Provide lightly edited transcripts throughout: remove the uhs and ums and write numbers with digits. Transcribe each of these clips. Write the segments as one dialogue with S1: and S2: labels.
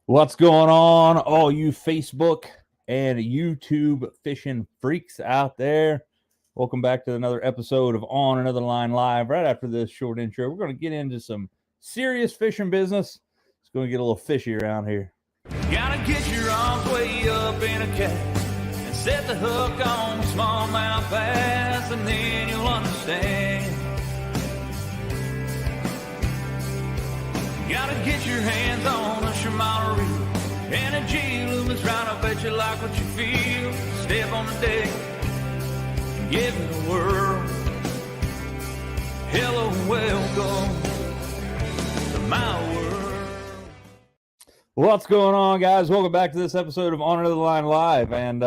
S1: What's going on, all you Facebook and YouTube fishing freaks out there? Welcome back to another episode of On Another Line Live. Right after this short intro, we're going to get into some serious fishing business. It's going to get a little fishy around here.
S2: Gotta get your arms way up in a cast and set the hook on smallmouth bass, and then you'll understand. Gotta get your hands on a Shimano reel and a G-Loomis round. I bet you like what you feel. Step on the deck and give it a whirl. Hello and welcome to my world.
S1: What's going on, guys? Welcome back to this episode of On Another Line Live. And,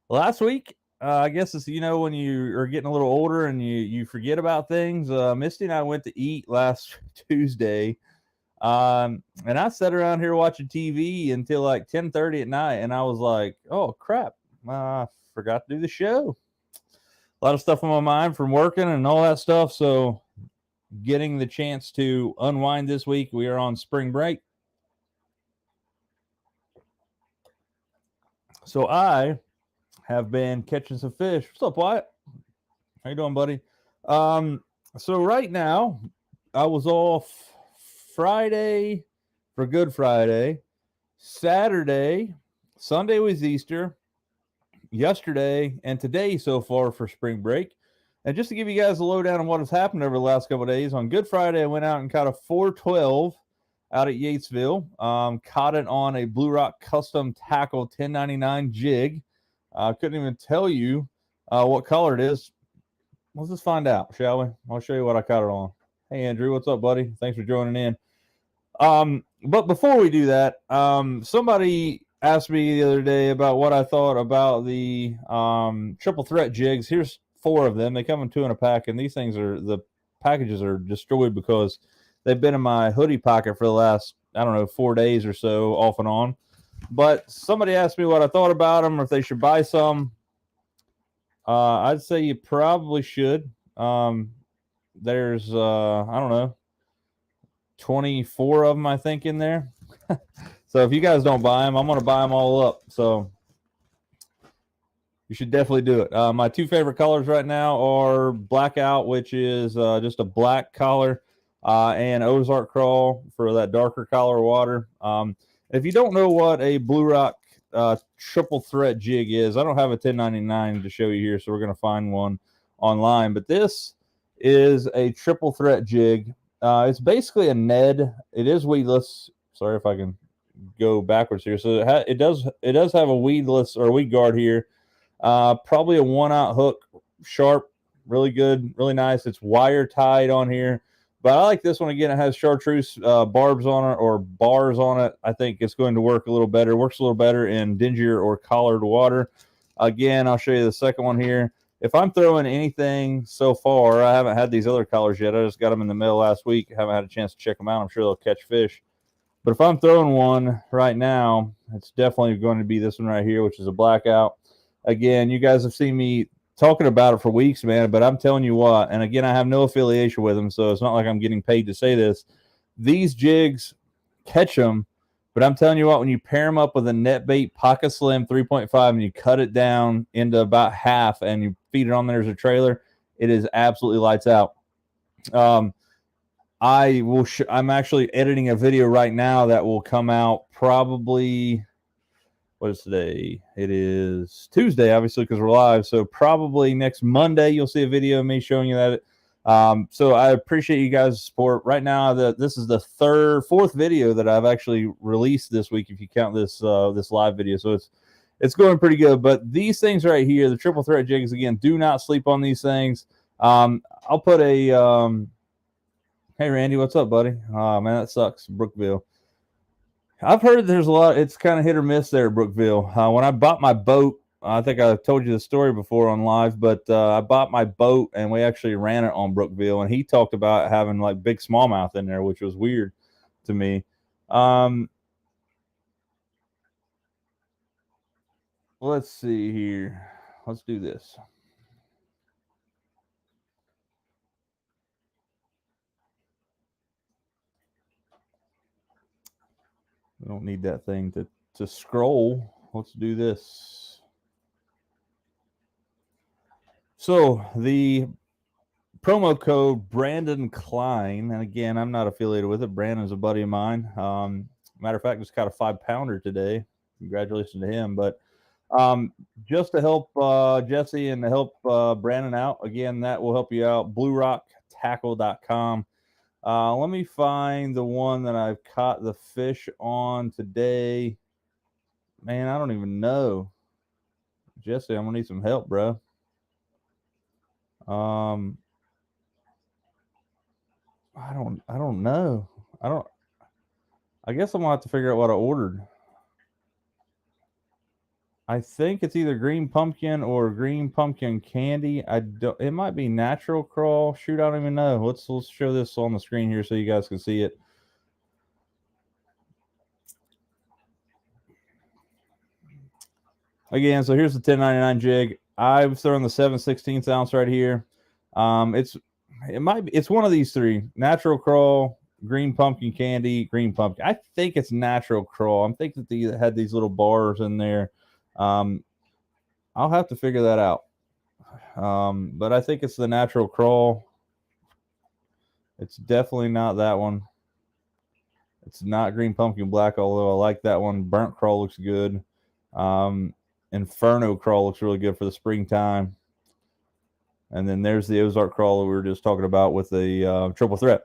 S1: last week, I guess it's, when you are getting a little older and you forget about things. Misty and I went to eat last Tuesday. And I sat around here watching TV until like 10:30 at night. And I was like, oh, crap. I forgot to do the show. A lot of stuff on my mind from working and all that stuff. So getting the chance to unwind this week. We are on spring break. So I have been catching some fish. What's up, Wyatt? How you doing, buddy? So right now, I was off Friday for Good Friday, Saturday, Sunday was Easter, yesterday, and today so far for spring break. And just to give you guys a lowdown on what has happened over the last couple of days, on Good Friday, I went out and caught a 412 out at Yatesville. Caught it on a Blue Rock Custom Tackle 1099 jig. I couldn't even tell you what color it is. Let's just find out, shall we? I'll show you what I caught it on. Hey, Andrew, what's up, buddy? Thanks for joining in. But before we do that, somebody asked me the other day about what I thought about the triple threat jigs. Here's 4 of them. They come in 2 in a pack, and these things the packages are destroyed because they've been in my hoodie pocket for the last, 4 days or so, off and on. But somebody asked me what I thought about them or if they should buy some. I'd say you probably should. There's, 24 of them, I think, in there. So if you guys don't buy them, I'm going to buy them all up. So you should definitely do it. My 2 favorite colors right now are Blackout, which is just a black collar, and Ozark Crawl for that darker color water. If you don't know what a Blue Rock triple threat jig is, I don't have a 1099 to show you here, so we're going to find one online. But this is a triple threat jig. It's basically a Ned. It is weedless. Sorry if I can go backwards here. So it does have a weedless or weed guard here. Probably a 1-aught hook, sharp, really good, really nice. It's wire tied on here. But I like this one. Again, it has chartreuse barbs on it or bars on it. I think it's going to work a little better. Works a little better in dingier or collared water. Again, I'll show you the second one here. If I'm throwing anything so far, I haven't had these other colors yet. I just got them in the mail last week. I haven't had a chance to check them out. I'm sure they'll catch fish. But if I'm throwing one right now, it's definitely going to be this one right here, which is a Blackout. Again, you guys have seen me talking about it for weeks, man, but I'm telling you what, and again, I have no affiliation with them, so it's not like I'm getting paid to say this. These jigs, catch them, but I'm telling you what, when you pair them up with a net bait Pocket Slim 3.5 and you cut it down into about half and you feed it on there as a trailer, it is absolutely lights out. I'm actually editing a video right now that will come out probably, what is today? It is Tuesday, obviously, because we're live. So probably next Monday, you'll see a video of me showing you that. So I appreciate you guys' support. Right now, this is the 4th video that I've actually released this week, if you count this this live video. So it's going pretty good. But these things right here, the triple threat jigs, again, do not sleep on these things. I'll put a hey, Randy, what's up, buddy? Oh, man, that sucks, Brookville. I've heard there's a lot. It's kind of hit or miss there, Brookville. When I bought my boat, I think I told you the story before on live, but I bought my boat and we actually ran it on Brookville, and he talked about having like big smallmouth in there, which was weird to me. Let's see here. Let's do this. We don't need that thing to scroll. Let's do this. So the promo code Brandon Klein, and again, I'm not affiliated with it. Brandon's a buddy of mine. Matter of fact, just caught a 5-pounder today. Congratulations to him. But just to help Jesse and to help Brandon out, again, that will help you out. BlueRockTackle.com. Let me find the one that I've caught the fish on today. Man, I don't even know. Jesse, I'm gonna need some help, bro. I don't know. I guess I'm gonna have to figure out what I ordered. I think it's either green pumpkin or green pumpkin candy. It might be natural crawl. Shoot, I don't even know. Let's show this on the screen here so you guys can see it. Again, so here's the 10.99 jig. I've thrown the 7/16 ounce right here. It's one of these three: natural crawl, green pumpkin candy, green pumpkin. I think it's natural crawl. I'm thinking that they had these little bars in there. I'll have to figure that out. But I think it's the natural crawl. It's definitely not that one. It's not green pumpkin black, although I like that one. Burnt crawl looks good. Inferno crawl looks really good for the springtime. And then there's the Ozark crawl that we were just talking about with the triple threat.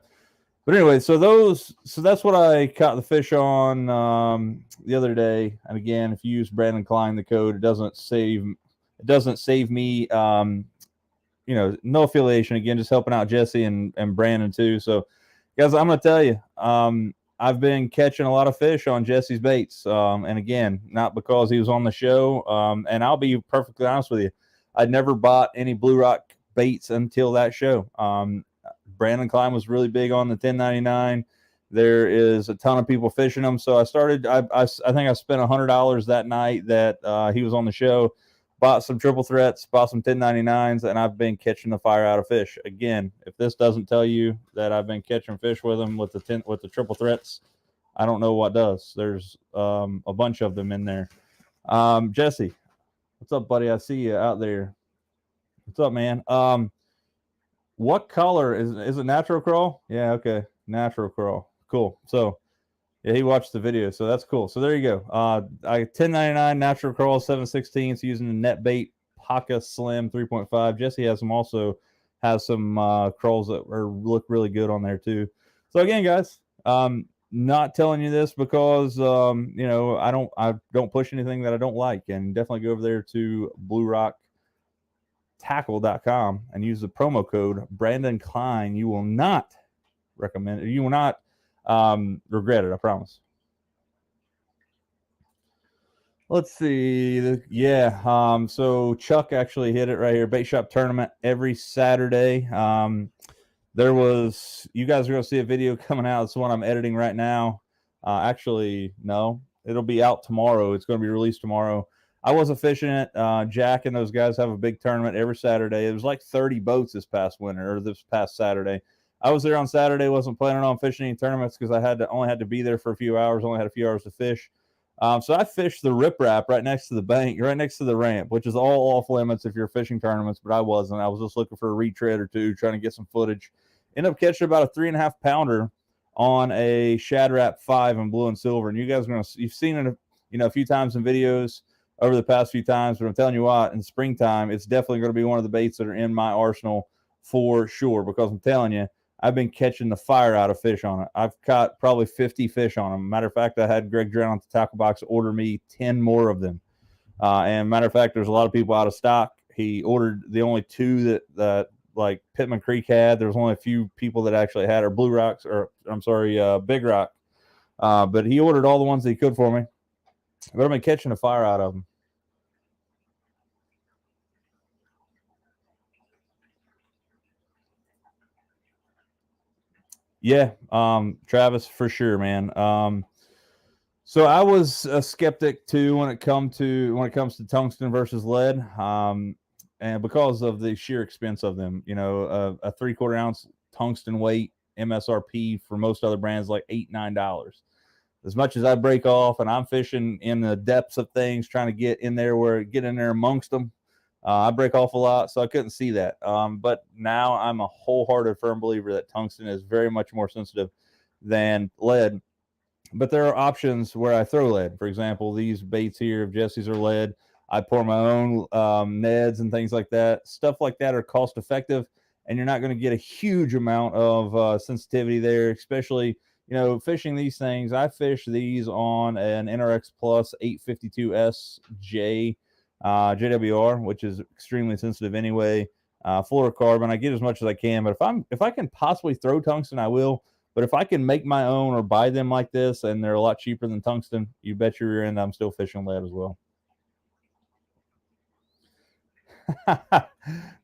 S1: But anyway, so that's what I caught the fish on the other day. And again, if you use Brandon Klein, the code, it doesn't save me. No affiliation. Again, just helping out Jesse and Brandon too. So, guys, I'm gonna tell you, I've been catching a lot of fish on Jesse's baits. And again, not because he was on the show. And I'll be perfectly honest with you, I'd never bought any Blue Rock baits until that show. Brandon Klein was really big on the 10.99. There is a ton of people fishing them. So I think I spent $100 that night that he was on the show, bought some triple threats, bought some 10.99s, and I've been catching the fire out of fish. Again, if this doesn't tell you that I've been catching fish with them with the triple threats, I don't know what does. There's a bunch of them in there. Jesse, what's up, buddy? I see you out there. What's up, man? What color is it? Natural crawl? Yeah, okay, natural crawl. Cool. So, yeah, he watched the video, so that's cool. So there you go. I 10.99 natural crawl 7/16 using the net bait Paka Slim 3.5. Jesse has some crawls that look really good on there too. So again, guys, not telling you this because I don't push anything that I don't like, and definitely go over there to BlueRockTackle.com and use the promo code Brandon Klein. You will not regret it, I promise. Let's see. So Chuck actually hit it right here. Bait shop tournament every Saturday. You guys are going to see a video coming out. It's the one I'm editing right now. Actually, no, it'll be out tomorrow. It's going to be released tomorrow. I wasn't fishing it. Jack and those guys have a big tournament every Saturday. It was like 30 boats this past Saturday. I was there on Saturday. Wasn't planning on fishing any tournaments because I only had to be there for a few hours. Only had a few hours to fish. So I fished the riprap right next to the bank, right next to the ramp, which is all off limits if you're fishing tournaments, but I wasn't. I was just looking for a retread or two, trying to get some footage. Ended up catching about a 3.5 pounder on a Shad Rap 5 in blue and silver. And you guys you've seen it, a few times in videos over the past few times, but I'm telling you what, in springtime, it's definitely going to be one of the baits that are in my arsenal for sure, because I'm telling you, I've been catching the fire out of fish on it. I've caught probably 50 fish on them. Matter of fact, I had Greg Drown at the tackle box order me 10 more of them. And matter of fact, there's a lot of people out of stock. He ordered the only two that like Pittman Creek had. There was only a few people that actually had, or Blue Rocks, Big Rock. But he ordered all the ones that he could for me. But I've been catching the fire out of them. Yeah, Travis, for sure, man. So I was a skeptic too when it comes to tungsten versus lead, and because of the sheer expense of them. A 3/4 ounce tungsten weight MSRP for most other brands like $8-9. as much as I break off and I'm fishing in the depths of things, trying to get in there amongst them, I break off a lot, so I couldn't see that. But now I'm a wholehearted firm believer that tungsten is very much more sensitive than lead. But there are options where I throw lead. For example, these baits here of Jesse's are lead. I pour my own Neds and things like that. Stuff like that are cost effective, and you're not going to get a huge amount of sensitivity there, especially, fishing these things. I fish these on an NRX Plus 852SJ JWR, which is extremely sensitive anyway. Fluorocarbon, I get as much as I can, but if I can possibly throw tungsten, I will. But if I can make my own or buy them like this, and they're a lot cheaper than tungsten, you bet your rear end I'm still fishing lead as well.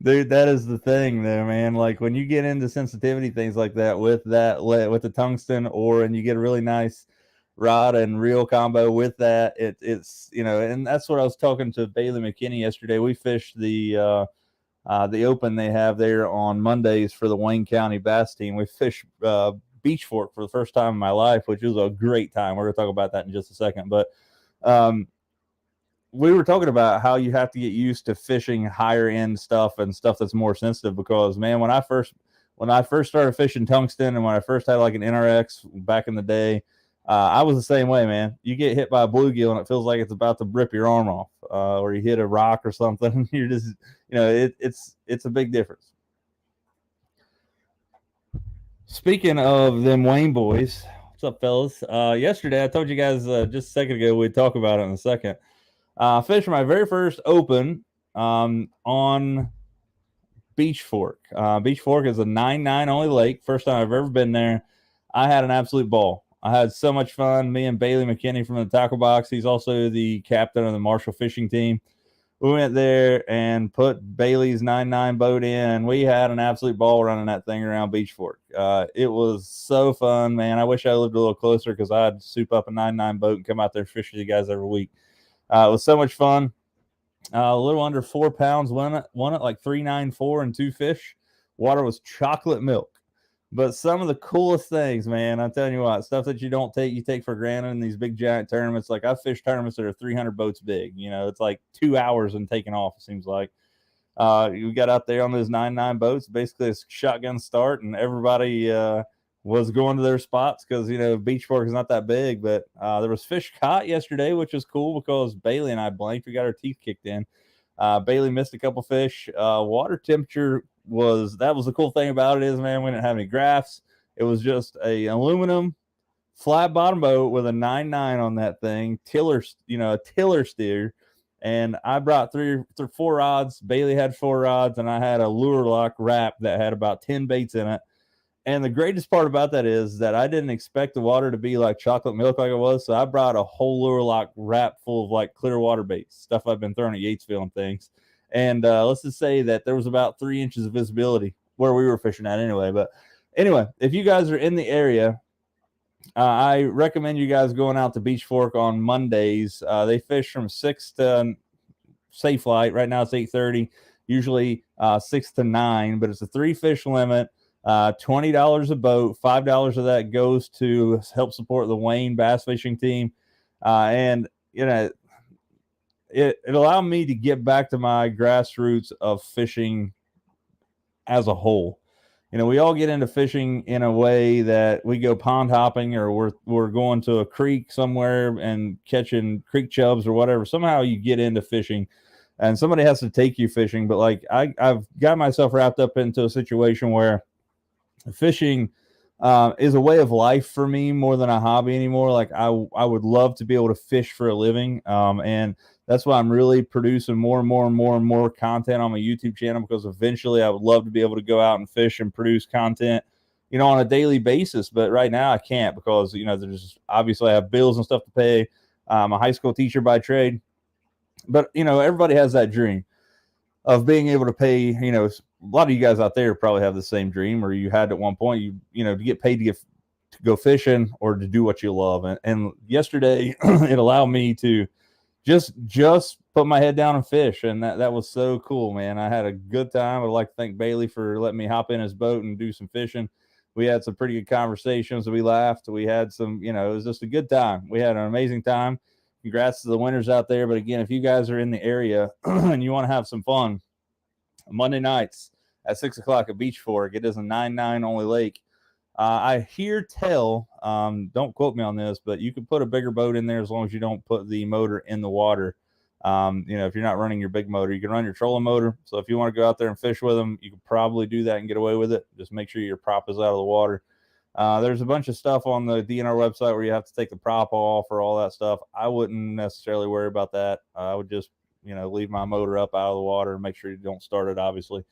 S1: Dude, that is the thing there, man. Like when you get into sensitivity things like that with with the tungsten, and you get a really nice rod and reel combo with that, it's and that's what I was talking to Bailey McKinney yesterday. We fished the open they have there on Mondays for the Wayne County bass team. We fished Beach Fork for the first time in my life, which was a great time. We're gonna talk about that in just a second, but we were talking about how you have to get used to fishing higher end stuff and stuff that's more sensitive, because man, when I first started fishing tungsten, and when I first had like an NRX back in the day, I was the same way, man. You get hit by a bluegill and it feels like it's about to rip your arm off, or you hit a rock or something. You're just, it's a big difference. Speaking of them Wayne boys, what's up, fellas? Yesterday I told you guys just a second ago we'd talk about it in a second. Fished my very first open on Beach Fork. Beach Fork is a 9-9 only lake. First time I've ever been there. I had an absolute ball. I had so much fun. Me and Bailey McKinney from the Tackle Box. He's also the captain of the Marshall fishing team. We went there and put Bailey's 9-9 boat in. We had an absolute ball running that thing around Beach Fork. It was so fun, man. I wish I lived a little closer, because I'd soup up a 9-9 boat and come out there and fish with you guys every week. It was so much fun. A little under 4 pounds, won it like 394 and 2 fish. Water was chocolate milk. But some of the coolest things, man, I'm telling you what, stuff that you take for granted in these big giant tournaments. Like I've fished tournaments that are 300 boats big. It's like 2 hours and taking off, it seems like. We got out there on those 9-9 boats, basically a shotgun start, and everybody was going to their spots, because Beach Fork is not that big. But there was fish caught yesterday, which was cool, because Bailey and I blanked. We got our teeth kicked in. Bailey missed a couple fish. Water temperature was the cool thing about it is, man, we didn't have any graphs. It was just a aluminum flat bottom boat with a 9-9 on that thing, a tiller steer. And I brought 3 or 4 rods. Bailey had 4 rods, and I had a lure lock wrap that had about 10 baits in it. And the greatest part about that is that I didn't expect the water to be like chocolate milk like it was. So I brought a whole lure lock wrap full of like clear water baits, stuff I've been throwing at Yatesville and things. And let's just say that there was about 3 inches of visibility where we were fishing at anyway. But anyway, if you guys are in the area, I recommend you guys going out to Beach Fork on Mondays. They fish from 6 to safe light. Right now it's 8:30, usually 6 to 9, but it's a 3 fish limit. $20 a boat. $5 of that goes to help support the Wayne bass fishing team. And it allowed me to get back to my grassroots of fishing as a whole. We all get into fishing in a way that we go pond hopping, or we're going to a creek somewhere and catching creek chubs or whatever. Somehow you get into fishing, and somebody has to take you fishing. But like I've got myself wrapped up into a situation where fishing is a way of life for me more than a hobby anymore. Like I would love to be able to fish for a living. And that's why I'm really producing more and more content on my YouTube channel, because eventually I would love to be able to go out and fish and produce content, on a daily basis. But right now I can't, because, there's obviously I have bills and stuff to pay. I'm a high school teacher by trade, but everybody has that dream of being able to pay, a lot of you guys out there probably have the same dream, or you had at one point, to get paid to go fishing or to do what you love. And yesterday it allowed me to just put my head down and fish. And that was so cool, man. I had a good time. I'd like to thank Bailey for letting me hop in his boat and do some fishing. We had some pretty good conversations. We laughed. We had some, it was just a good time. We had an amazing time. Congrats to the winners out there. But again, if you guys are in the area and you want to have some fun, Monday nights at 6 o'clock at Beach Fork, it is a 9-9 only lake. I hear tell, don't quote me on this, but you can put a bigger boat in there as long as you don't put the motor in the water. If you're not running your big motor, you can run your trolling motor. So if you want to go out there and fish with them, you can probably do that and get away with it. Just make sure your prop is out of the water. There's a bunch of stuff on the DNR website where you have to take the prop off or all that stuff. I wouldn't necessarily worry about that. I would just, leave my motor up out of the water and make sure you don't start it, obviously.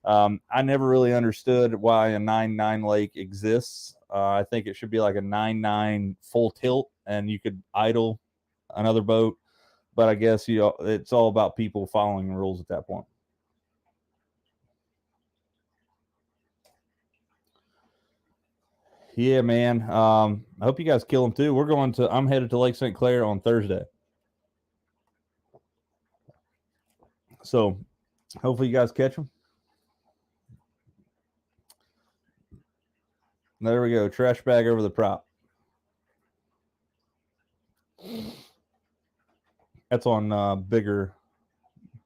S1: I never really understood why a 9-9 lake exists. I think it should be like a 9-9 full tilt and you could idle another boat. But I guess, it's all about people following the rules at that point. Yeah, man. I hope you guys kill them too. I'm headed to Lake St. Clair on Thursday. So hopefully you guys catch them. There we go. Trash bag over the prop. That's on bigger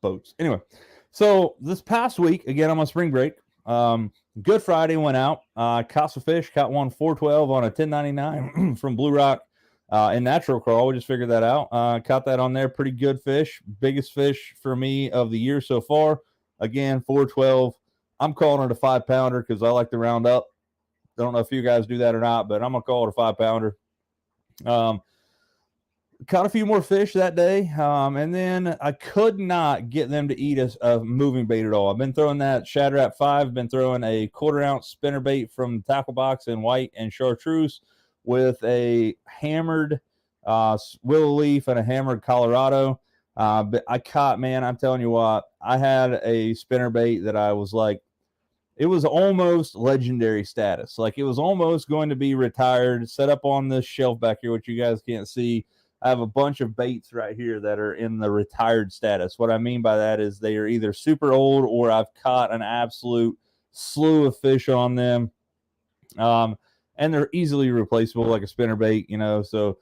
S1: boats. Anyway, so this past week, again, I'm on spring break. Good Friday went out. Caught some fish. Caught one 412 on a 1099 from Blue Rock in natural crawl. We just figured that out. Caught that on there. Pretty good fish. Biggest fish for me of the year so far. Again, 412. I'm calling it a 5-pounder because I like to round up. I don't know if you guys do that or not, but I'm going to call it a 5-pounder. Caught a few more fish that day, and then I could not get them to eat a moving bait at all. I've been throwing that Shatter at 5, been throwing a 1/4 ounce spinner bait from the tackle box in white and chartreuse with a hammered willow leaf and a hammered Colorado. But I caught, man, I'm telling you what, I had a spinner bait that I was like, it was almost legendary status. Like it was almost going to be retired, set up on this shelf back here, which you guys can't see. I have a bunch of baits right here that are in the retired status. What I mean by that is they are either super old or I've caught an absolute slew of fish on them. And they're easily replaceable like a spinnerbait, So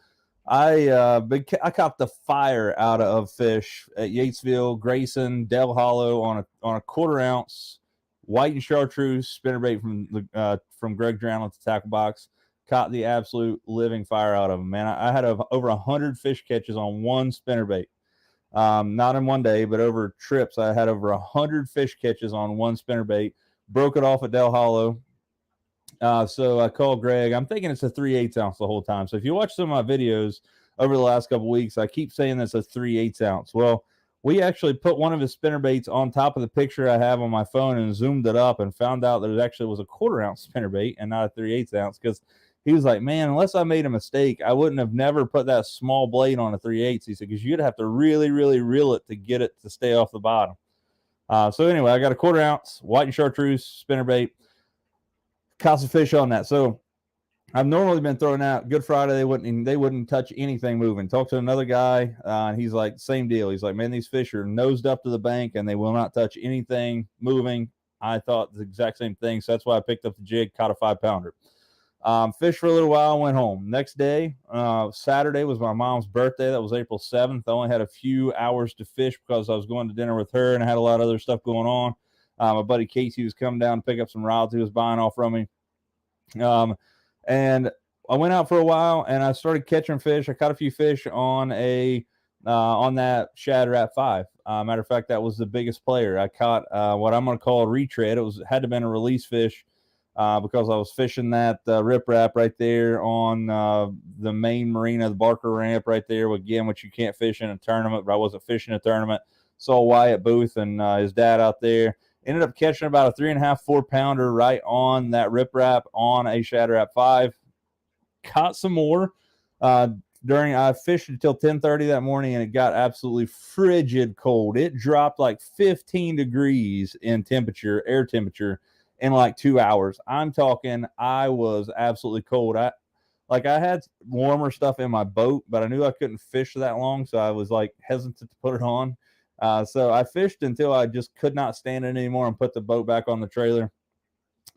S1: I caught the fire out of fish at Yatesville, Grayson, Del Hollow on a 1/4 ounce white and chartreuse spinnerbait from Greg Drown at the tackle box. Caught the absolute living fire out of them, man. I had over 100 fish catches on one spinnerbait. Not in one day, but over trips, I had over 100 fish catches on one spinnerbait. Broke it off at Del Hollow. So I called Greg. I'm thinking it's a 3/8 ounce the whole time. So if you watch some of my videos over the last couple of weeks, I keep saying that's a 3/8 ounce. Well, we actually put one of his spinnerbaits on top of the picture I have on my phone and zoomed it up and found out that it actually was a 1/4 ounce spinnerbait and not a 3/8 ounce because he was like, man, unless I made a mistake, I wouldn't have never put that small blade on a 3/8. He said, because you'd have to really, really reel it to get it to stay off the bottom. So anyway, I got a 1/4 ounce white and chartreuse spinnerbait. Caught some fish on that. So I've normally been throwing out Good Friday. They wouldn't touch anything moving. Talked to another guy, and he's like, same deal. He's like, man, these fish are nosed up to the bank, and they will not touch anything moving. I thought the exact same thing, so that's why I picked up the jig, caught a 5-pounder. Fished for a little while, went home. Next day, Saturday was my mom's birthday. That was April 7th. I only had a few hours to fish because I was going to dinner with her, and I had a lot of other stuff going on. My buddy Casey was coming down to pick up some rods he was buying off from me. And I went out for a while and I started catching fish. I caught a few fish on that Shatter at 5. Matter of fact, that was the biggest player. I caught what I'm going to call a retread. It had to have been a release fish because I was fishing that riprap right there on the main marina, the Barker ramp right there, again, which you can't fish in a tournament, but I wasn't fishing a tournament. Saw Wyatt Booth and his dad out there. Ended up catching about a 3.5, 4-pounder right on that riprap on a Shatter at 5. Caught some more. I fished until 10:30 that morning, and it got absolutely frigid cold. It dropped like 15 degrees in air temperature, in like 2 hours. I'm talking, I was absolutely cold. I had warmer stuff in my boat, but I knew I couldn't fish that long, so I was like hesitant to put it on. So I fished until I just could not stand it anymore and put the boat back on the trailer.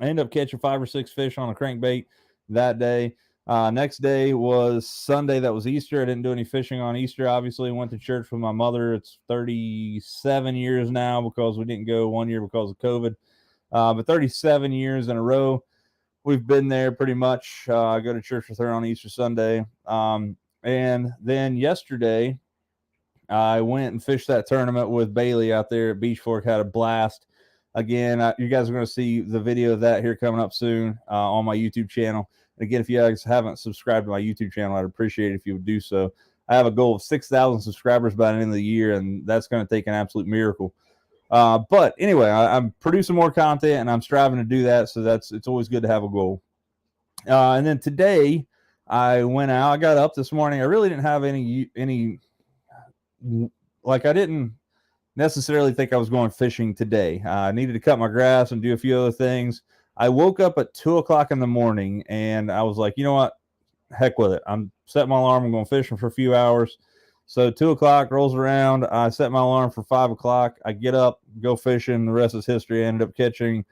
S1: I ended up catching 5 or 6 fish on a crankbait that day. Next day was Sunday. That was Easter. I didn't do any fishing on Easter. Obviously, went to church with my mother. It's 37 years now because we didn't go 1 year because of COVID. But 37 years in a row, we've been there pretty much. I go to church with her on Easter Sunday. And then yesterday, I went and fished that tournament with Bailey out there at Beach Fork. Had a blast. Again, you guys are going to see the video of that here coming up soon on my YouTube channel. Again, if you guys haven't subscribed to my YouTube channel, I'd appreciate it if you would do so. I have a goal of 6,000 subscribers by the end of the year, and that's going to take an absolute miracle. But anyway, I'm producing more content, and I'm striving to do that, so it's always good to have a goal. And then today, I went out. I got up this morning. I really didn't have any like I didn't necessarily think I was going fishing today. I needed to cut my grass and do a few other things. I woke up at 2 o'clock in the morning and I was like, you know what? Heck with it. I'm setting my alarm. I'm going fishing for a few hours. So 2 o'clock rolls around. I set my alarm for 5 o'clock. I get up, go fishing. The rest is history. I ended up catching,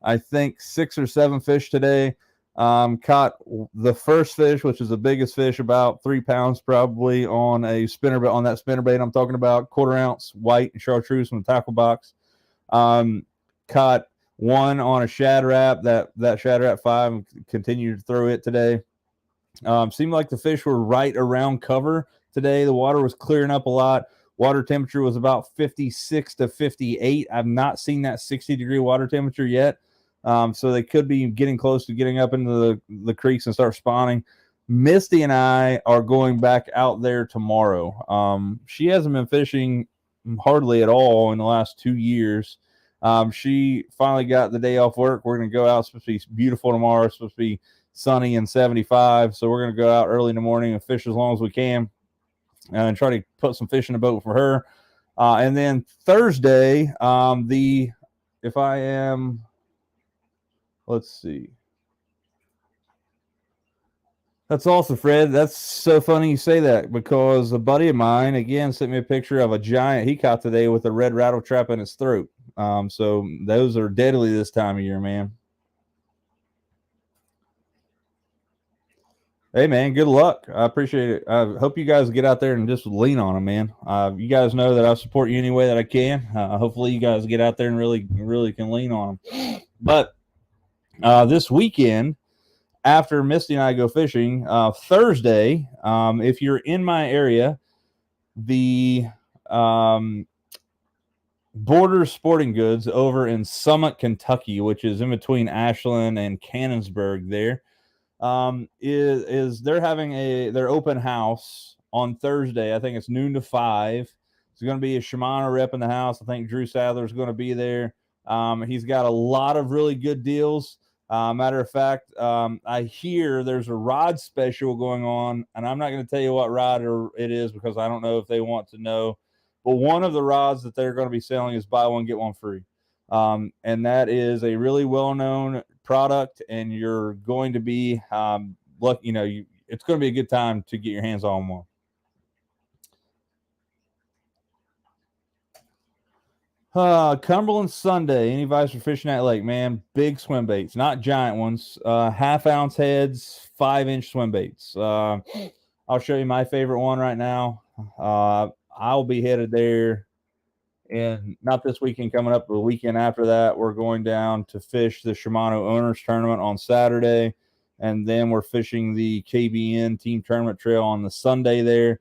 S1: I think, 6 or 7 fish today. Caught the first fish, which is the biggest fish, about 3 pounds probably, on a spinnerbait, on that spinnerbait I'm talking about, 1/4 ounce white and chartreuse from the tackle box. Caught one on a shad wrap, that shad wrap 5, and continued to throw it today. Seemed like the fish were right around cover today. The water was clearing up a lot. Water temperature was about 56 to 58. I've not seen that 60-degree water temperature yet. So they could be getting close to getting up into the creeks and start spawning. Misty and I are going back out there tomorrow. She hasn't been fishing hardly at all in the last 2 years. She finally got the day off work. We're going to go out. It's supposed to be beautiful tomorrow. It's supposed to be sunny and 75. So we're going to go out early in the morning and fish as long as we can and try to put some fish in the boat for her. And then Thursday, let's see. That's awesome, Fred. That's so funny you say that because a buddy of mine, again, sent me a picture of a giant he caught today with a red rattle trap in his throat. So those are deadly this time of year, man. Hey, man, good luck. I appreciate it. I hope you guys get out there and just lean on them, man. You guys know that I support you any way that I can. Hopefully you guys get out there and really can lean on them. But this weekend, after Misty and I go fishing, Thursday, if you're in my area, the Border Sporting Goods over in Summit, Kentucky, which is in between Ashland and Cannonsburg there, is they're having their open house on Thursday. I think it's noon to 5. It's going to be a Shimano rep in the house. I think Drew Sadler is going to be there. He's got a lot of really good deals. Matter of fact, I hear there's a rod special going on, and I'm not going to tell you what rod it is because I don't know if they want to know. But one of the rods that they're going to be selling is buy one, get one free. And that is a really well-known product, and you're going to be, it's going to be a good time to get your hands on one. Cumberland Sunday. Any advice for fishing that lake, man? Big swim baits, not giant ones. 1/2 ounce heads, 5-inch swim baits. I'll show you my favorite one right now. I'll be headed there, and not this weekend coming up, but the weekend after that, we're going down to fish the Shimano Owners Tournament on Saturday, and then we're fishing the KBN Team Tournament Trail on the Sunday there.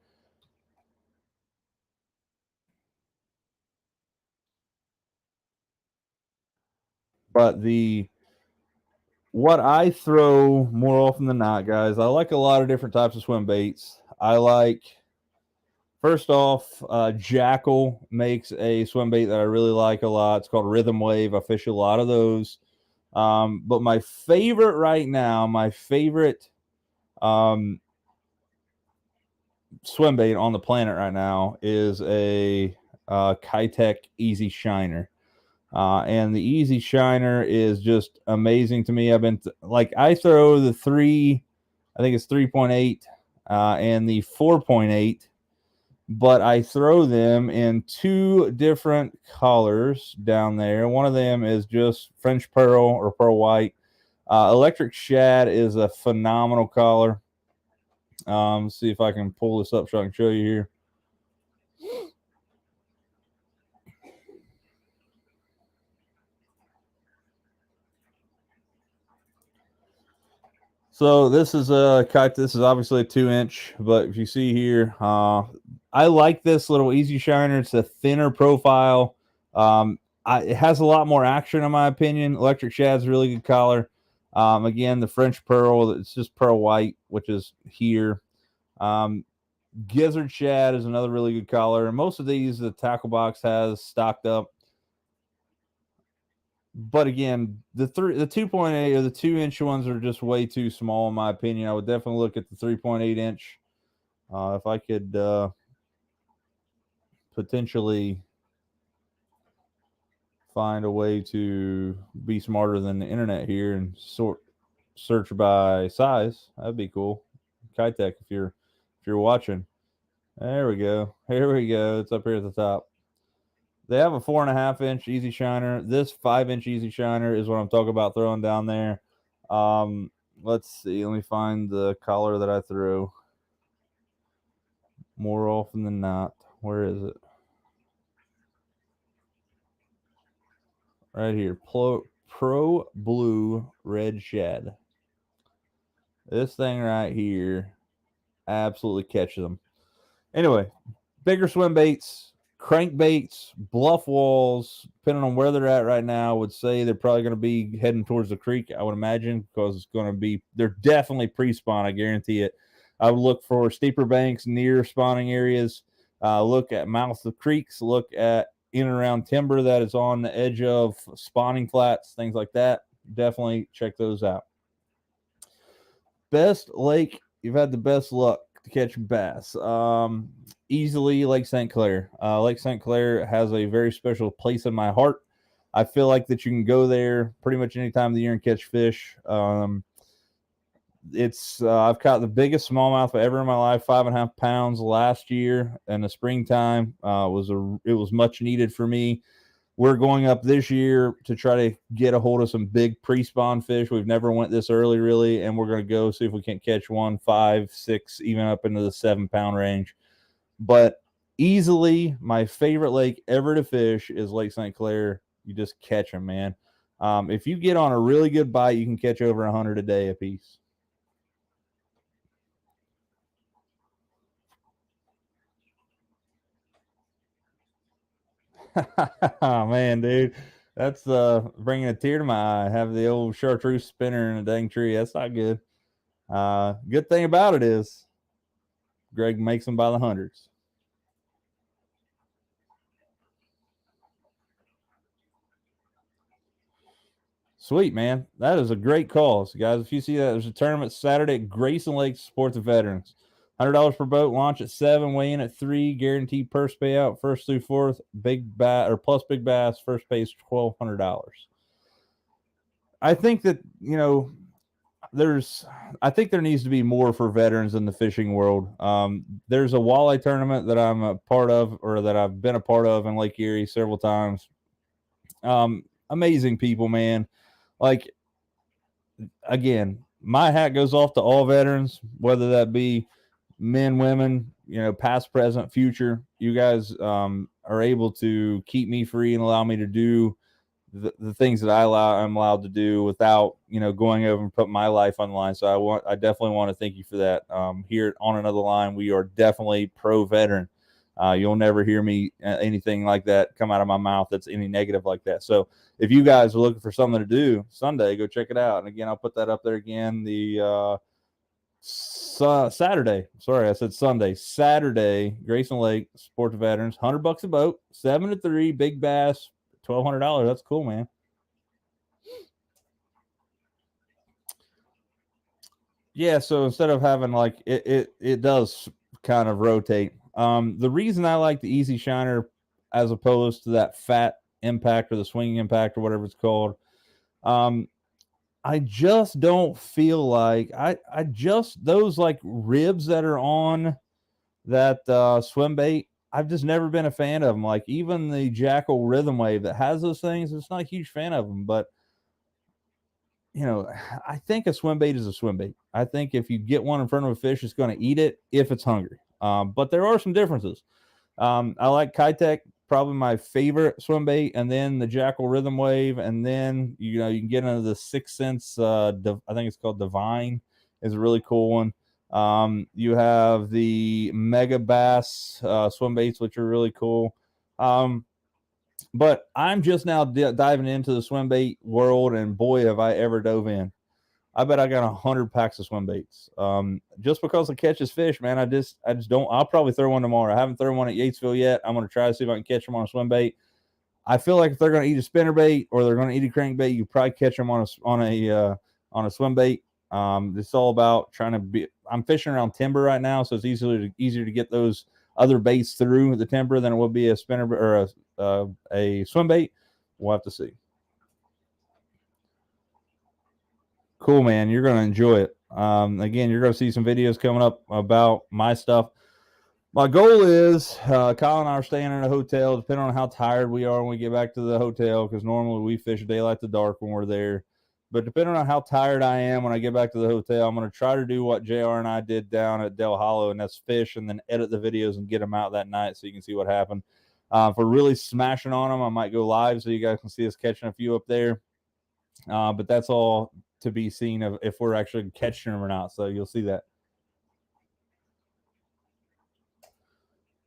S1: But what I throw more often than not, guys, I like a lot of different types of swim baits. I like, first off, Jackal makes a swim bait that I really like a lot. It's called Rhythm Wave. I fish a lot of those. But my favorite right now, swim bait on the planet right now is a Kitech Easy Shiner. And the Easy Shiner is just amazing to me. I've been I throw the 3, I think it's 3.8 and the 4.8 but I throw them in 2 different colors down there. One of them is just French pearl or pearl white. Electric shad is a phenomenal color. Let's see if I can pull this up so I can show you here. So this is a kite. This is obviously a 2-inch, but if you see here, I like this little easy shiner. It's a thinner profile. It has a lot more action, in my opinion. Electric shad's a really good color. Again, the French pearl, it's just pearl white, which is here. Gizzard shad is another really good color. And most of these, the tackle box has stocked up. But again, the 2.8 or the 2-inch ones are just way too small, in my opinion. I would definitely look at the 3.8 inch. If I could potentially find a way to be smarter than the internet here and search by size, that'd be cool. Kitech, if you're watching, there we go. Here we go. It's up here at the top. They have a 4.5-inch easy shiner. This 5-inch easy shiner is what I'm talking about throwing down there. Let's see. Let me find the color that I threw. More often than not, where is it? Right here. Pro Blue Red Shad. This thing right here absolutely catches them. Anyway, bigger swim baits, crankbaits, bluff walls, depending on where they're at right now, I would say they're probably going to be heading towards the creek, I would imagine, because it's going to be, they're definitely pre-spawn, I guarantee it. I would look for steeper banks near spawning areas, look at mouths of creeks, look at in and around timber that is on the edge of spawning flats, things like that. Definitely check those out. Best lake you've had the best luck to catch bass. Easily Lake St. Clair. Lake St. Clair has a very special place in my heart. I feel like that you can go there pretty much any time of the year and catch fish. I've caught the biggest smallmouth ever in my life, 5.5 pounds last year in the springtime. It was much needed for me. We're going up this year to try to get a hold of some big pre-spawn fish. We've never went this early, really, and we're going to go see if we can't catch 1, 5, 6, even up into the 7-pound range. But easily, my favorite lake ever to fish is Lake St. Clair. You just catch them, man. If you get on a really good bite, you can catch over 100 a day a piece. Oh, man, dude. That's bringing a tear to my eye. Have the old chartreuse spinner in a dang tree. That's not good. Good thing about it is Greg makes them by the hundreds. Sweet, man. That is a great call. So, guys, if you see that, there's a tournament Saturday at Grayson Lake to support the veterans. $100 per boat, launch at 7, weigh in at 3, guaranteed purse payout, first through fourth, big bass or plus big bass, first pay is $1,200. I think that, I think there needs to be more for veterans in the fishing world. There's a walleye tournament that I'm a part of, or that I've been a part of in Lake Erie several times. Amazing people, man. Like, again, my hat goes off to all veterans, whether that be men, women, past, present, future. You guys are able to keep me free and allow me to do the things that I'm allowed to do without, going over and putting my life on the line. So I definitely want to thank you for that. Here on Another Line, we are definitely pro veteran. You'll never hear me anything like that come out of my mouth that's any negative like that. So if you guys are looking for something to do Sunday, go check it out. And again, I'll put that up there again. The Saturday. Sorry, I said Sunday. Saturday, Grayson Lake, support the veterans. $100 a boat, 7 to 3, big bass, $1,200. That's cool, man. Yeah, so instead of having like it does kind of rotate. The reason I like the easy shiner as opposed to that fat impact or the swinging impact or whatever it's called, I just don't feel like I just those like ribs that are on that swim bait. I've just never been a fan of them. Like even the Jackal Rhythm Wave that has those things, it's not a huge fan of them. But I think a swim bait is a swim bait. I think if you get one in front of a fish, it's going to eat it if it's hungry. But there are some differences. I like Kitech, probably my favorite swim bait, and then the Jackal Rhythm Wave, and then you can get into the 6th Sense. I think it's called Divine, is a really cool one. You have the Mega Bass swim baits, which are really cool. But I'm just now diving into the swim bait world, and boy, have I ever dove in. I bet I got 100 packs of swim baits. Just because it catches fish, man. I just don't. I'll probably throw one tomorrow. I haven't thrown one at Yatesville yet. I'm going to try to see if I can catch them on a swim bait. I feel like if they're going to eat a spinner bait or they're going to eat a crankbait, you probably catch them on a swim bait. It's all about trying to be. I'm fishing around timber right now, so it's easier to get those other baits through the timber than it would be a spinner or a swim bait. We'll have to see. Cool, man. You're going to enjoy it. Again, you're going to see some videos coming up about my stuff. My goal is Kyle and I are staying in a hotel, depending on how tired we are when we get back to the hotel, because normally we fish daylight to dark when we're there. But depending on how tired I am when I get back to the hotel, I'm going to try to do what JR and I did down at Del Hollow, and that's fish and then edit the videos and get them out that night so you can see what happened. If we're really smashing on them, I might go live so you guys can see us catching a few up there. But that's all to be seen of if we're actually catching them or not. So you'll see that.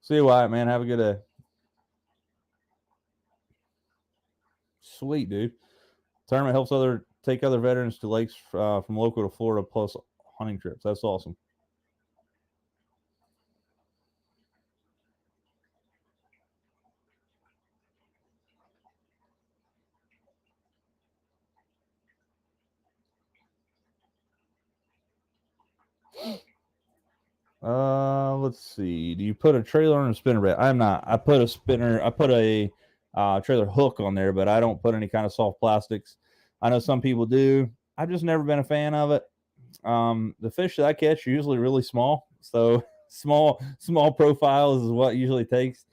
S1: See you, Wyatt, man. Have a good day. Sweet, dude. Tournament helps take other veterans to lakes from local to Florida plus hunting trips. That's awesome. Let's see. Do you put a trailer on a spinner bait? I'm not. I put a trailer hook on there, but I don't put any kind of soft plastics. I know some people do. I've just never been a fan of it. The fish that I catch are usually really small, so small profiles is what usually takes.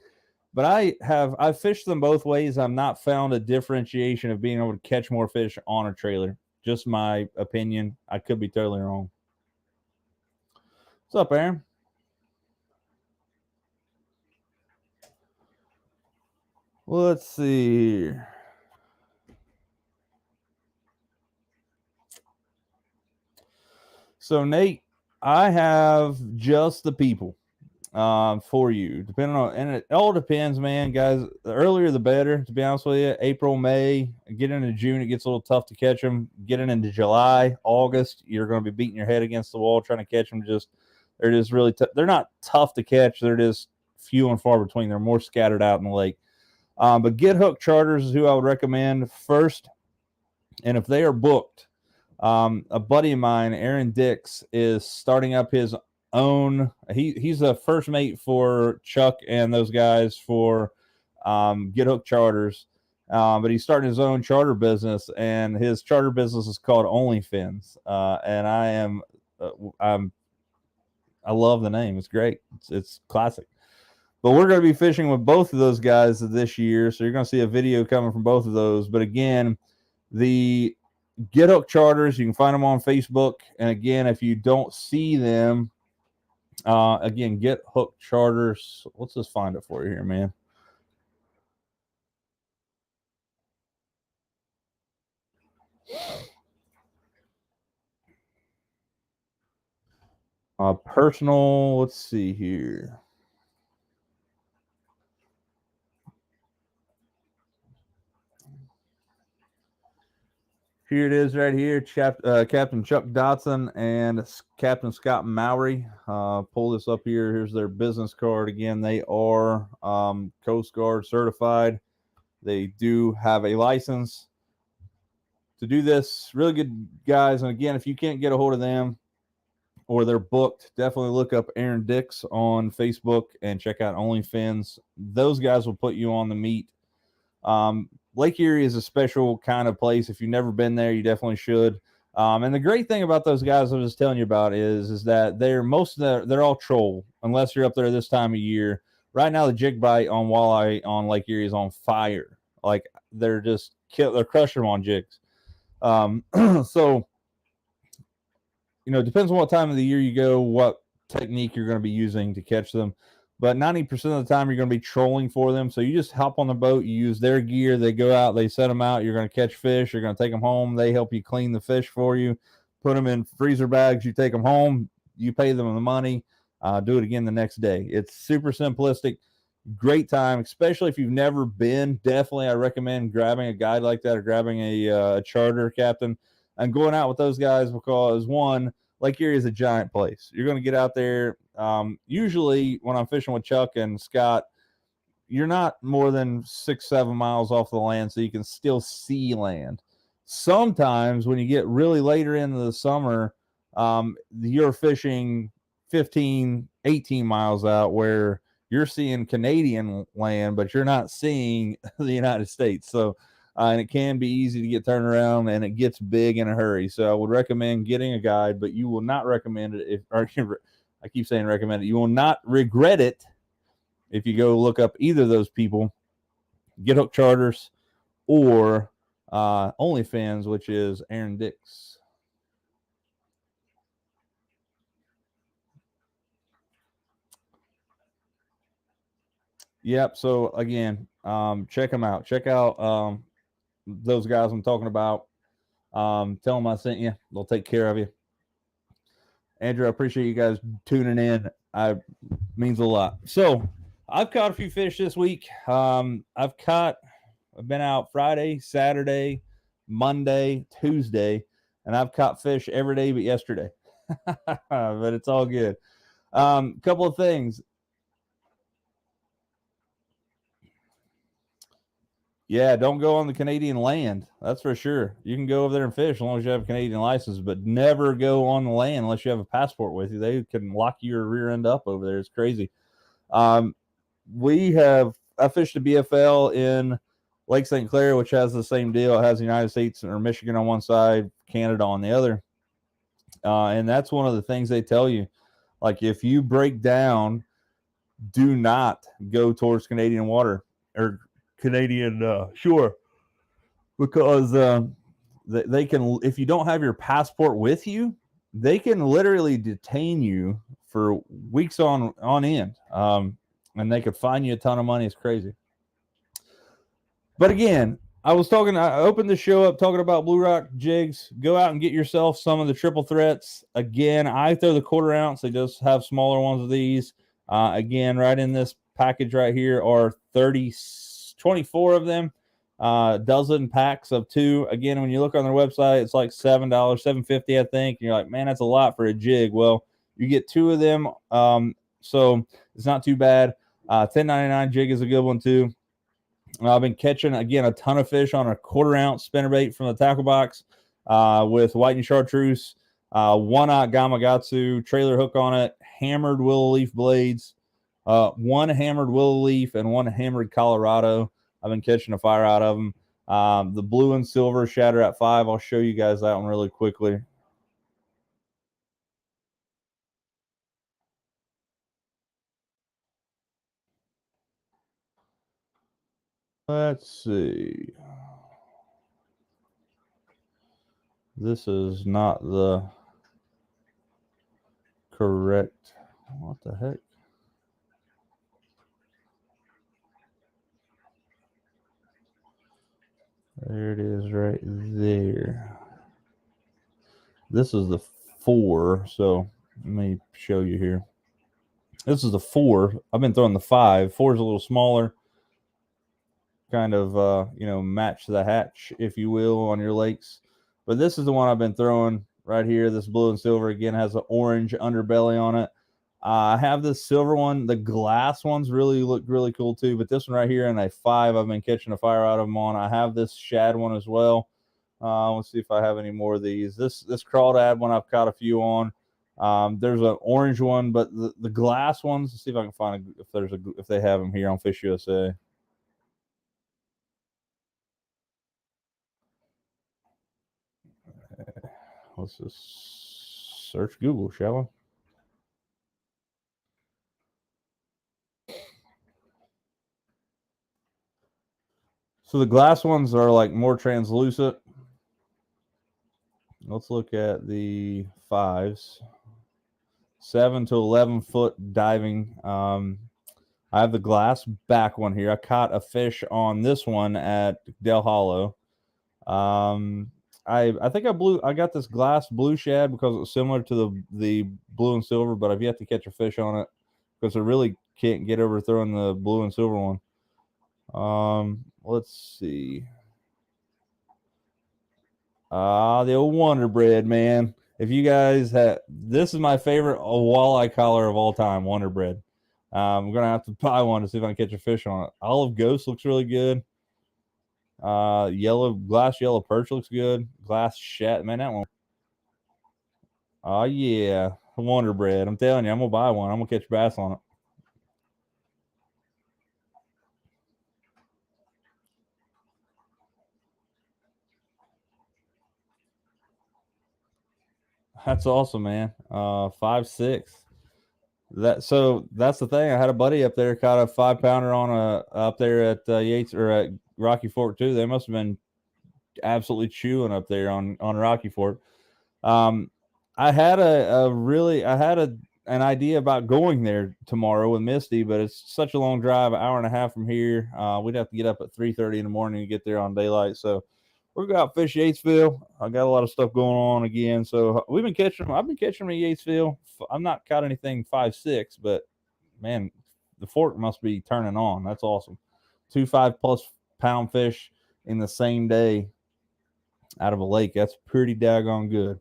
S1: But I've fished them both ways. I've not found a differentiation of being able to catch more fish on a trailer. Just my opinion. I could be totally wrong. What's up, Aaron? Well, let's see here. So, Nate, I have just the people for you, depending on, and it all depends, man, guys. The earlier the better, to be honest with you. April, May, get into June, it gets a little tough to catch them. Get into July, August, you're going to be beating your head against the wall trying to catch them. They're just really they're not tough to catch. They're just few and far between. They're more scattered out in the lake. But Get Hooked Charters is who I would recommend first. And if they are booked, a buddy of mine, Aaron Dix, is starting up his own. He's a first mate for Chuck and those guys for Get Hooked Charters. But he's starting his own charter business, and his charter business is called OnlyFins. And I love the name. It's great. It's classic. But we're going to be fishing with both of those guys this year, so you're going to see a video coming from both of those. But again, the Get Hooked Charters, you can find them on Facebook. And again, if you don't see them, again, Get Hooked Charters. Let's just find it for you here, man. Personal, let's see here. Here it is right here. Captain Chuck Dotson and Captain Scott Mowry. Pull this up here. Here's their business card. Again, they are Coast Guard certified. They do have a license to do this. Really good guys. And again, if you can't get a hold of them or they're booked, definitely look up Aaron Dix on Facebook and check out OnlyFins. Those guys will put you on the meat. Lake Erie is a special kind of place. If you've never been there, you definitely should. And the great thing about those guys I was telling you about is that they're all troll unless you're up there this time of year. Right now, the jig bite on walleye on Lake Erie is on fire. Like they're they're crushing them on jigs. So it depends on what time of the year you go, what technique you're going to be using to catch them. But 90% of the time, you're going to be trolling for them. So you just hop on the boat, you use their gear, they go out, they set them out. You're going to catch fish, you're going to take them home. They help you clean the fish for you, put them in freezer bags. You take them home, you pay them the money, do it again the next day. It's super simplistic, great time, especially if you've never been. Definitely, I recommend grabbing a guide like that or grabbing a charter captain and going out with those guys because, one, Lake Erie is a giant place. You're going to get out there. Usually, when I'm fishing with Chuck and Scott, you're not more than 6-7 miles off the land, so you can still see land. Sometimes, when you get really later into the summer, you're fishing 15, 18 miles out where you're seeing Canadian land, but you're not seeing the United States. So, and it can be easy to get turned around, and it gets big in a hurry. So I would recommend getting a guide, but you will not recommend it I keep saying recommend it. You will not regret it if you go look up either of those people, Get Hook Charters or OnlyFans, which is Aaron Dix. Yep. So again, check them out. Check out those guys I'm talking about. Tell them I sent you. They'll take care of you. Andrew, I appreciate you guys tuning in. Means a lot. So I've caught a few fish this week. I've been out Friday, Saturday, Monday, Tuesday, and I've caught fish every day but yesterday. But it's all good. Couple of things. Yeah, don't go on the Canadian land. That's for sure. You can go over there and fish as long as you have a Canadian license, but never go on the land unless you have a passport with you. They can lock your rear end up over there. It's crazy. I fished a BFL in Lake St. Clair, which has the same deal. It has the United States or Michigan on one side, Canada on the other. And that's one of the things they tell you. Like, if you break down, do not go towards Canadian water or Canadian shore, because they can, if you don't have your passport with you, they can literally detain you for weeks on end, and they could fine you a ton of money. It's crazy. But again, I opened the show up talking about Blue Rock jigs. Go out and get yourself some of the triple threats. Again, I throw the 1/4 ounce. They just have smaller ones of these. Again, right in this package right here are 24 of them, dozen packs of 2. Again, when you look on their website, it's like $7, $7.50, I think. And you're like, man, that's a lot for a jig. Well, you get 2 of them, so it's not too bad. $10.99 jig is a good one too. I've been catching, again, a ton of fish on a 1/4 ounce spinnerbait from the tackle box with white and chartreuse, 1/0 Gamakatsu, trailer hook on it, hammered willow leaf blades, 1 hammered willow leaf and 1 hammered Colorado. I've been catching a fire out of them. The blue and silver shatter at 5. I'll show you guys that one really quickly. Let's see. This is not the correct. What the heck? There it is right there. This is the 4. So let me show you here. This is the 4. I've been throwing the 5. 4 is a little smaller. Kind of, match the hatch, if you will, on your lakes. But this is the one I've been throwing right here. This blue and silver, again, has an orange underbelly on it. I have this silver one. The glass ones really look really cool too. But this one right here in a 5, I've been catching a fire out of them on. I have this shad one as well. Let's see if I have any more of these. This crawdad one I've caught a few on. There's an orange one, but the glass ones. Let's see if I can find if they have them here on Fish USA. Let's just search Google, shall we? So the glass ones are like more translucent. Let's look at the 5s. 7 to 11 foot diving. I have the glass back one here. I caught a fish on this one at Del Hollow. I think I got this glass blue shad because it's similar to the blue and silver, but I've yet to catch a fish on it because I really can't get over throwing the blue and silver one. Let's see. The old Wonder Bread, man. If you guys this is my favorite walleye collar of all time, Wonder Bread. I'm gonna have to buy one to see if I can catch a fish on it. Olive Ghost looks really good. Glass yellow perch looks good. Glass shad, man, that one. Oh yeah, Wonder Bread. I'm telling you, I'm gonna buy one. I'm gonna catch bass on it. That's awesome, man. 5.6. That's the thing. I had a buddy up there caught a 5-pounder on up there at Yates or at Rocky Fork too. They must have been absolutely chewing up there on Rocky Fork. I had an idea about going there tomorrow with Misty, but it's such a long drive, an hour and a half from here. We'd have to get up at 3:30 in the morning to get there on daylight. So we're going to fish Yatesville. I got a lot of stuff going on again. So I've been catching them at Yatesville. I'm not caught anything 5.6, but man, the fork must be turning on. That's awesome. 2 5+ pound fish in the same day out of a lake. That's pretty daggone good.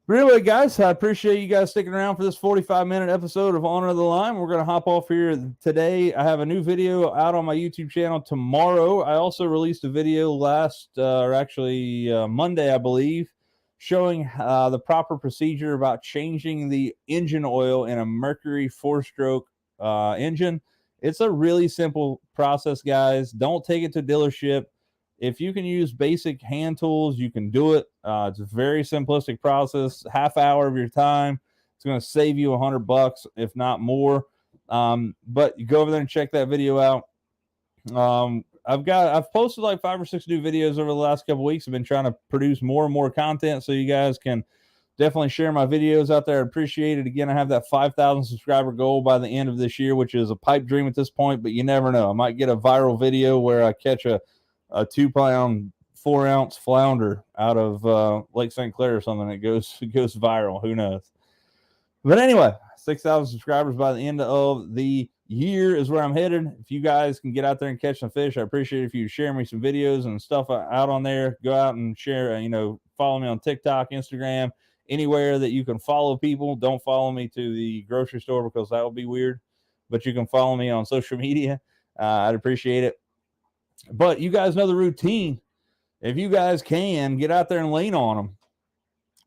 S1: But anyway, guys, I appreciate you guys sticking around for this 45-minute episode of On Another Line. We're going to hop off here today. I have a new video out on my YouTube channel tomorrow. I also released a video Monday, I believe, showing the proper procedure about changing the engine oil in a Mercury 4-stroke engine. It's a really simple process, guys. Don't take it to dealership. If you can use basic hand tools, you can do it. It's a very simplistic process. Half hour of your time. It's going to save you $100, if not more. But you go over there and check that video out. I've posted like 5 or 6 new videos over the last couple weeks. I've been trying to produce more and more content so you guys can definitely share my videos out there. I appreciate it. Again, I have that 5,000 subscriber goal by the end of this year, which is a pipe dream at this point, but you never know. I might get a viral video where I catch a 2-pound, 4-ounce flounder out of Lake St. Clair or something. It goes viral. Who knows? But anyway, 6,000 subscribers by the end of the year is where I'm headed. If you guys can get out there and catch some fish, I appreciate it if you share me some videos and stuff out on there. Go out and share, follow me on TikTok, Instagram, anywhere that you can follow people. Don't follow me to the grocery store because that would be weird. But you can follow me on social media. I'd appreciate it. But you guys know the routine. If you guys can, get out there and lean on them.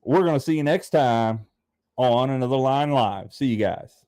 S1: We're going to see you next time on Another Line Live. See you guys.